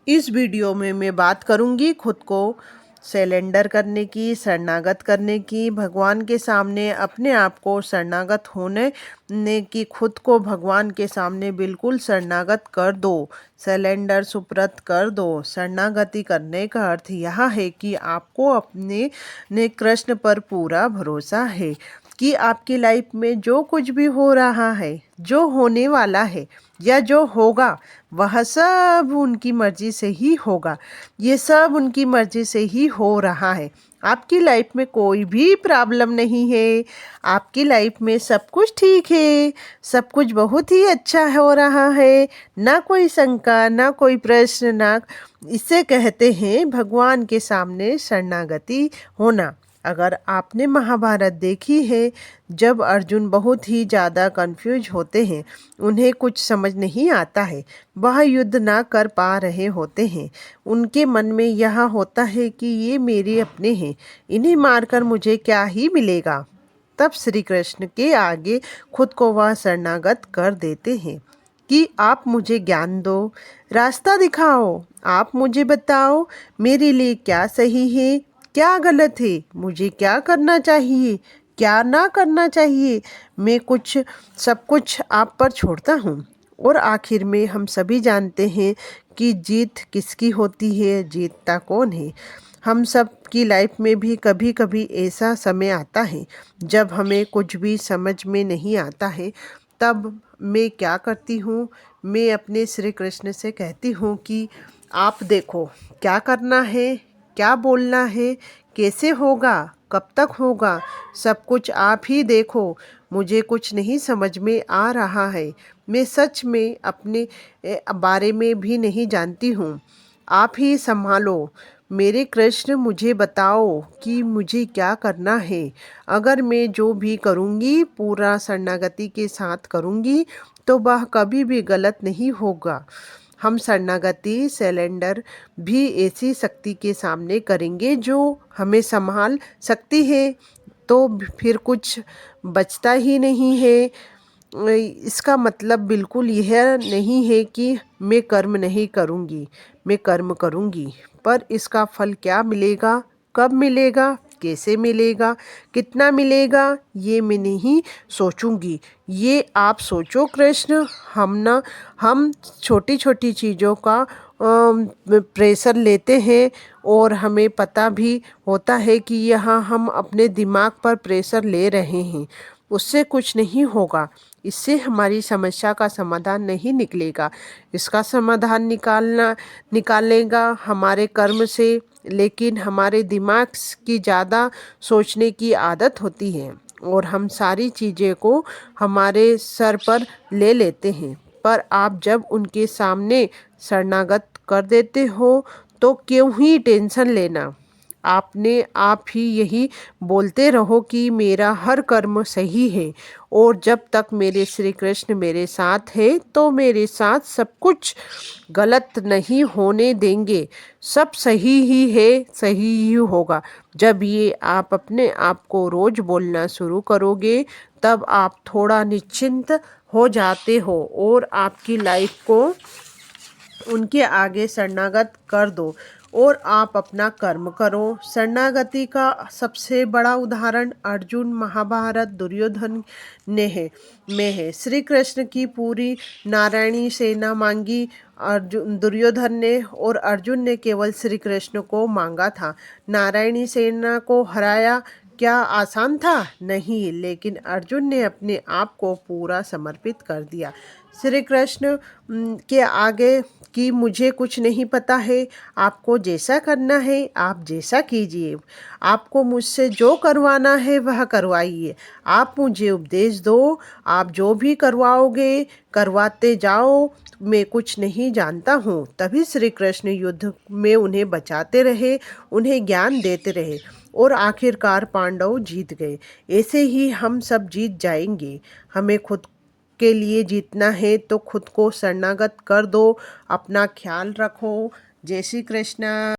इस वीडियो में मैं बात करूंगी खुद को सरेंडर करने की, शरणागत करने की, भगवान के सामने अपने आप को शरणागत होने ने की, खुद को भगवान के सामने बिल्कुल शरणागत कर दो, सरेंडर सुप्रत कर दो। शरणागति करने का अर्थ यह है कि आपको अपने ने कृष्ण पर पूरा भरोसा है कि आपकी लाइफ में जो कुछ भी हो रहा है, जो होने वाला है या जो होगा, वह सब उनकी मर्जी से ही होगा। ये सब उनकी मर्जी से ही हो रहा है। आपकी लाइफ में कोई भी प्रॉब्लम नहीं है। आपकी लाइफ में सब कुछ ठीक है। सब कुछ बहुत ही अच्छा हो रहा है। ना कोई शंका, ना कोई प्रश्न, ना। इसे कहते हैं भगवान के सामने शरणागति होना। अगर आपने महाभारत देखी है, जब अर्जुन बहुत ही ज़्यादा कंफ्यूज होते हैं, उन्हें कुछ समझ नहीं आता है, वह युद्ध ना कर पा रहे होते हैं, उनके मन में यह होता है कि ये मेरे अपने हैं, इन्हें मारकर मुझे क्या ही मिलेगा। तब श्री कृष्ण के आगे खुद को वह शरणागत कर देते हैं कि आप मुझे ज्ञान दो, रास्ता दिखाओ, आप मुझे बताओ मेरे लिए क्या सही है, क्या गलत है, मुझे क्या करना चाहिए, क्या ना करना चाहिए। मैं सब कुछ आप पर छोड़ता हूँ। और आखिर में हम सभी जानते हैं कि जीत किसकी होती है, जीतता कौन है। हम सब की लाइफ में भी कभी कभी ऐसा समय आता है जब हमें कुछ भी समझ में नहीं आता है। तब मैं क्या करती हूँ, मैं अपने श्री कृष्ण से कहती हूँ कि आप देखो क्या करना है, क्या बोलना है, कैसे होगा, कब तक होगा, सब कुछ आप ही देखो। मुझे कुछ नहीं समझ में आ रहा है। मैं सच में अपने बारे में भी नहीं जानती हूँ। आप ही संभालो। मेरे कृष्ण मुझे बताओ कि मुझे क्या करना है। अगर मैं जो भी करूँगी पूरा शरणागति के साथ करूँगी तो वह कभी भी गलत नहीं होगा। हम शरणागति सरेंडर भी ऐसी शक्ति के सामने करेंगे जो हमें संभाल सकती है, तो फिर कुछ बचता ही नहीं है। इसका मतलब बिल्कुल यह नहीं है कि मैं कर्म नहीं करूँगी, मैं कर्म करूँगी, पर इसका फल क्या मिलेगा, कब मिलेगा, कैसे मिलेगा, कितना मिलेगा, ये मैं नहीं सोचूंगी। ये आप सोचो कृष्ण। हम छोटी छोटी चीज़ों का प्रेशर लेते हैं और हमें पता भी होता है कि यहाँ हम अपने दिमाग पर प्रेशर ले रहे हैं। उससे कुछ नहीं होगा। इससे हमारी समस्या का समाधान नहीं निकलेगा। इसका समाधान निकालेगा हमारे कर्म से। लेकिन हमारे दिमाग की ज़्यादा सोचने की आदत होती है और हम सारी चीज़ें को हमारे सर पर ले लेते हैं। पर आप जब उनके सामने शरणागत कर देते हो तो क्यों ही टेंशन लेना। आपने आप ही यही बोलते रहो कि मेरा हर कर्म सही है और जब तक मेरे श्री कृष्ण मेरे साथ है तो मेरे साथ सब कुछ गलत नहीं होने देंगे। सब सही ही है, सही ही होगा। जब ये आप अपने आप को रोज बोलना शुरू करोगे तब आप थोड़ा निश्चिंत हो जाते हो और आपकी लाइफ को उनके आगे शरणागत कर दो और आप अपना कर्म करो। शरणागति का सबसे बड़ा उदाहरण अर्जुन, महाभारत, दुर्योधन में है। श्री कृष्ण की पूरी नारायणी सेना मांगी दुर्योधन ने, और अर्जुन ने केवल श्री कृष्ण को मांगा था। नारायणी सेना को हराया क्या आसान था? नहीं, लेकिन अर्जुन ने अपने आप को पूरा समर्पित कर दिया। श्री कृष्ण के आगे कि मुझे कुछ नहीं पता है, आपको जैसा करना है आप जैसा कीजिए, आपको मुझसे जो करवाना है वह करवाइए, आप मुझे उपदेश दो, आप जो भी करवाओगे करवाते जाओ, मैं कुछ नहीं जानता हूँ। तभी श्री कृष्ण युद्ध में उन्हें बचाते रहे, उन्हें ज्ञान देते रहे और आखिरकार पांडव जीत गए। ऐसे ही हम सब जीत जाएंगे। हमें खुद के लिए जीतना है तो खुद को शरणागत कर दो। अपना ख्याल रखो। जय श्री कृष्णा।